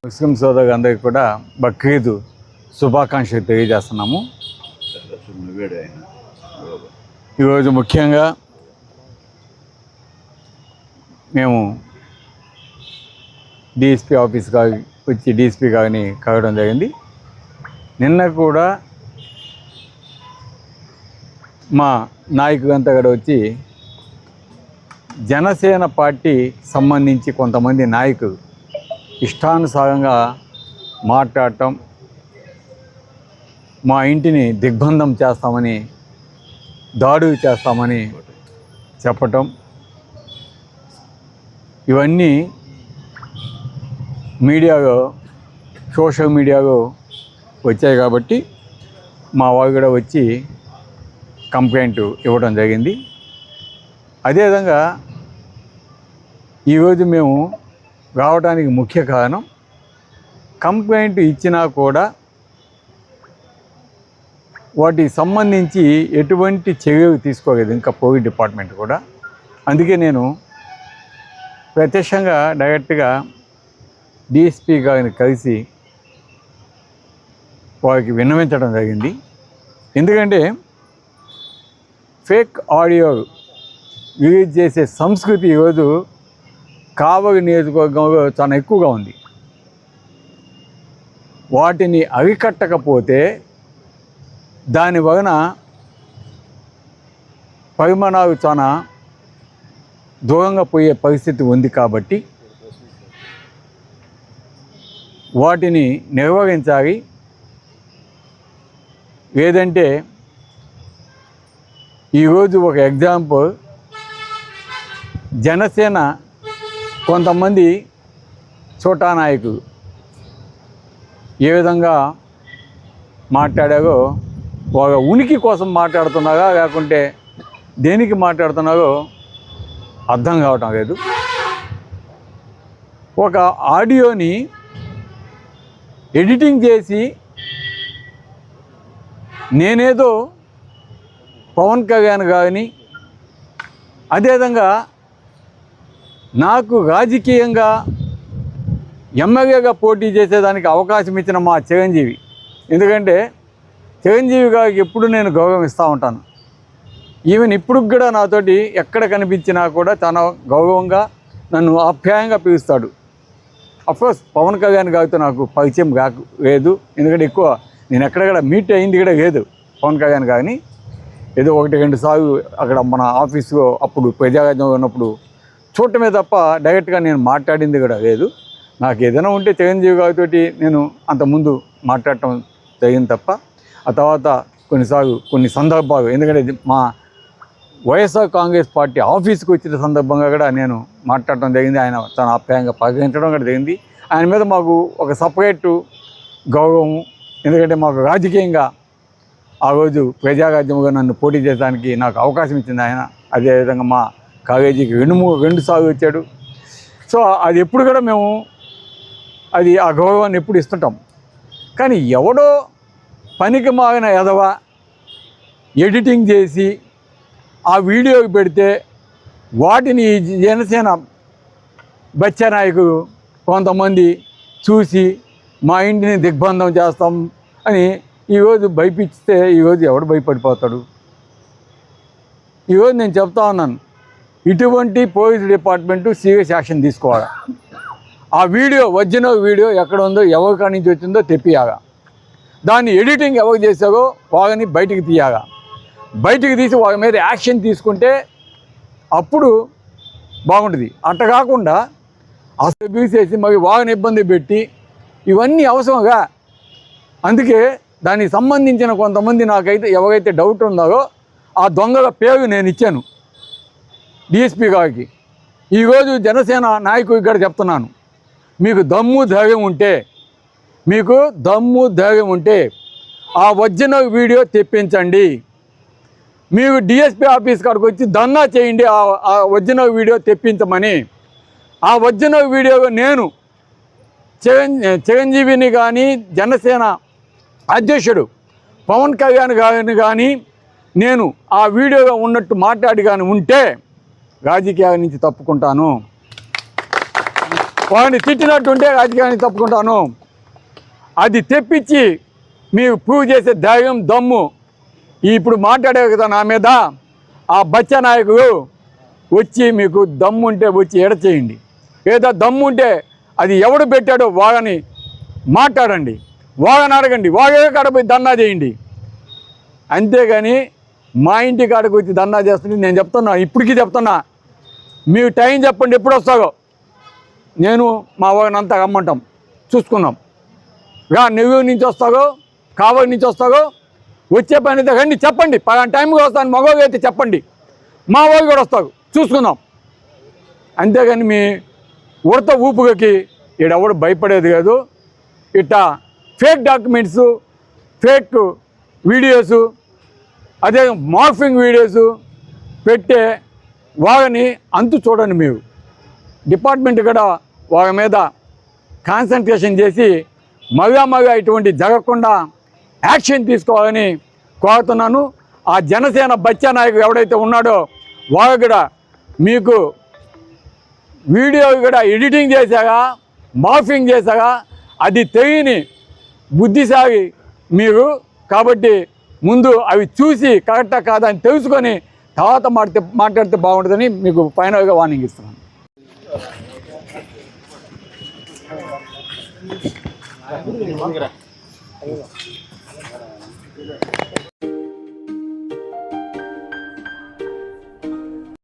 ముస్లిం సోదరులందరికీ కూడా బక్రీద్ శుభాకాంక్షలు తెలియజేస్తున్నాము. ఈరోజు ముఖ్యంగా మేము డిఎస్పీ ఆఫీస్ వచ్చి డిఎస్పీ గారిని కలవడం జరిగింది. నిన్న కూడా మా నాయకులంతా కూడా వచ్చి జనసేన పార్టీ సంబంధించి కొంతమంది నాయకులు ఇష్టానుసారంగా మాట్లాడటం, మా ఇంటిని దిగ్బంధం చేస్తామని, దాడులు చేస్తామని చెప్పటం, ఇవన్నీ మీడియాలో సోషల్ మీడియాలో వచ్చాయి. కాబట్టి మా వాళ్ళు కూడా వచ్చి కంప్లైంట్ ఇవ్వడం జరిగింది. అదేవిధంగా ఈరోజు మేము రావడానికి ముఖ్య కారణం, కంప్లైంట్ ఇచ్చినా కూడా వాటికి సంబంధించి ఎటువంటి చర్యలు తీసుకోలేదు ఇంకా పోలీస్ డిపార్ట్మెంట్ కూడా. అందుకే నేను ప్రత్యక్షంగా డైరెక్ట్గా డిఎస్పీ గారిని కలిసి వారికి విన్నవించడం జరిగింది. ఎందుకంటే ఫేక్ ఆడియో రిలీజ్ చేసే సంస్కృతి ఈరోజు కావలి నియోజకవర్గంలో చాలా ఎక్కువగా ఉంది. వాటిని అరికట్టకపోతే దాని వలన పరిమాణాలు చాలా దూరంగా పోయే పరిస్థితి ఉంది. కాబట్టి వాటిని నిర్వహించాలి. లేదంటే ఈరోజు ఒక ఎగ్జాంపుల్, జనసేన కొంతమంది చోటా నాయకులు ఏ విధంగా మాట్లాడారో, వాళ్ళ ఉనికి కోసం మాట్లాడుతున్నారా లేకుంటే దేనికి మాట్లాడుతున్నారో అర్థం కావటం లేదు. ఒక ఆడియోని ఎడిటింగ్ చేసి నేనేదో పవన్ కళ్యాణ్ గారిని, అదేవిధంగా నాకు రాజకీయంగా ఎమ్మెల్యేగా పోటీ చేసేదానికి అవకాశం ఇచ్చిన మా చిరంజీవి, ఎందుకంటే చిరంజీవి గారికి ఎప్పుడు నేను గౌరవం ఇస్తూ ఉంటాను. ఈవెన్ ఇప్పుడు కూడా నాతోటి ఎక్కడ కనిపించినా కూడా చాలా గౌరవంగా నన్ను ఆప్యాయంగా పిలుస్తాడు. అఫ్కోర్స్ పవన్ కళ్యాణ్ గారితో నాకు పరిచయం లేదు, ఎందుకంటే ఎక్కువ నేను ఎక్కడెక్కడ మీట్ అయింది కూడా లేదు పవన్ కళ్యాణ్ గారిని. ఏదో 1-2 సార్లు అక్కడ మన ఆఫీసులో అప్పుడు ప్రజారాజ్యంలో ఉన్నప్పుడు చూడటమే తప్ప డైరెక్ట్గా నేను మాట్లాడింది కూడా లేదు. నాకు ఏదైనా ఉంటే చిరంజీవి గారితో నేను అంతకుముందు మాట్లాడటం జరిగింది తప్ప, ఆ తర్వాత కొన్నిసార్లు కొన్ని సందర్భాలు, ఎందుకంటే మా వైఎస్ఆర్ కాంగ్రెస్ పార్టీ ఆఫీస్కి వచ్చిన సందర్భంగా కూడా నేను మాట్లాడటం జరిగింది. ఆయన తన ఆప్యాయంగా పలకరించడం కూడా జరిగింది. ఆయన మీద మాకు ఒక సపరేటు గౌరవం, ఎందుకంటే మాకు రాజకీయంగా ఆ రోజు ప్రజారాజ్యంగా నన్ను పోటీ చేయడానికి నాకు అవకాశం ఇచ్చింది ఆయన. అదేవిధంగా మా కాలేజీకి 2 సార్లు వచ్చాడు. సో అది ఎప్పుడు కూడా మేము ఆ గౌరవాన్ని ఎప్పుడు ఇస్తుంటాం. కానీ ఎవడో పనికి మాగిన ఎదవ ఎడిటింగ్ చేసి ఆ వీడియోకి పెడితే వాటిని జనసేన బచ్చ నాయకులు కొంతమంది చూసి మా ఇంటిని దిగ్బంధం చేస్తాం అని ఈరోజు భయపిస్తే ఈరోజు ఎవడు భయపడిపోతాడు? ఈరోజు నేను చెప్తా ఉన్నాను, ఇటువంటి పోలీస్ డిపార్ట్మెంటు సీరియస్ యాక్షన్ తీసుకోవాలి. ఆ వీడియో ఒరిజినల్ వీడియో ఎక్కడ ఉందో, ఎవరి కాడి నుంచి వచ్చిందో తెప్పియాగా, దాన్ని ఎడిటింగ్ ఎవరు చేశారో వాళ్ళని బయటికి తీయాగా, బయటికి తీసి వాళ్ళ మీద యాక్షన్ తీసుకుంటే అప్పుడు బాగుంటుంది. అట్ట కాకుండా అసలు తీసేసి మరి వాళ్ళని ఇబ్బంది పెట్టి ఇవన్నీ అవసరంగా. అందుకే దానికి సంబంధించిన కొంతమంది నాకైతే ఎవరైతే డౌట్ ఉన్నారో ఆ దొంగల పేరు నేను ఇచ్చాను డిఎస్పీ గారికి. ఈరోజు జనసేన నాయకుడికి కూడా చెప్తున్నాను, మీకు దమ్ము ధైర్యం ఉంటే ఆ ఒరిజినల్ వీడియో తెప్పించండి. మీరు డిఎస్పీ ఆఫీస్ కాడికి వచ్చి ధర్నా చేయండి, ఆ ఒరిజినల్ వీడియో తెప్పించమని. ఆ ఒరిజినల్ వీడియో నేను చిరంజీవిని కానీ జనసేన అధ్యక్షుడు పవన్ కళ్యాణ్ గారిని కానీ నేను ఆ వీడియోగా ఉన్నట్టు మాట్లాడి కానీ ఉంటే రాజకీయాల నుంచి తప్పుకుంటాను. వాడిని తిట్టినట్టుంటే రాజకీయాల నుంచి తప్పుకుంటాను. అది తెప్పించి మీకు ప్రూవ్ చేసే ధైర్యం దమ్ము ఇప్పుడు మాట్లాడే కదా నా మీద ఆ బచ్చ నాయకుడు వచ్చి మీకు దమ్ము ఉంటే వచ్చి ఎడచేయండి. లేదా దమ్ము ఉంటే అది ఎవడు పెట్టాడో వాళ్ళని మాట్లాడండి, వాళ్ళని అడగండి, వాళ్ళే కాడపోయి ధర్నా చేయండి. అంతేగాని మా ఇంటి కాడకు వచ్చి ధర్నా చేస్తుంటే నేను చెప్తున్నా, ఇప్పటికీ చెప్తున్నా, మీరు టైం చెప్పండి ఎప్పుడు వస్తాగో, నేను మా వాళ్ళని అంతా రమ్మంటాం, చూసుకుందాం. నెల్లూరు నుంచి వస్తాగో, కావలి నుంచి వస్తాగో, వచ్చే పని అయితే రండి, చెప్పండి, పలానా టైంకి వస్తాను, మగవాళ్ళు అయితే చెప్పండి, మా వాళ్ళు కూడా వస్తారు, చూసుకుందాం. అంతేగాని మీ ఉడత ఊపుగకి ఈడెవడు భయపడేది కాదు. ఇట్టా ఫేక్ డాక్యుమెంట్స్, ఫేక్ వీడియోసు, అదే మార్ఫింగ్ వీడియోసు పెట్టే వాళ్ళని అంతు చూడండి. మీరు డిపార్ట్మెంట్ కూడా వాళ్ళ మీద కాన్సన్ట్రేషన్ చేసి మగా ఇటువంటి జరగకుండా యాక్షన్ తీసుకోవాలని కోరుతున్నాను. ఆ జనసేన బచ్చా నాయకుడు ఎవడైతే ఉన్నాడో వాళ్ళు కూడా మీకు వీడియో కూడా ఎడిటింగ్ చేశాగా, మార్ఫింగ్ చేశాగా, అది తెలియని బుద్ధిసాగి మీరు. కాబట్టి ముందు అవి చూసి కరెక్టా కాదా అని తెలుసుకొని తర్వాత మాట్లాడితే బాగుంటుందని మీకు ఫైనల్గా వార్నింగ్ ఇస్తున్నాను.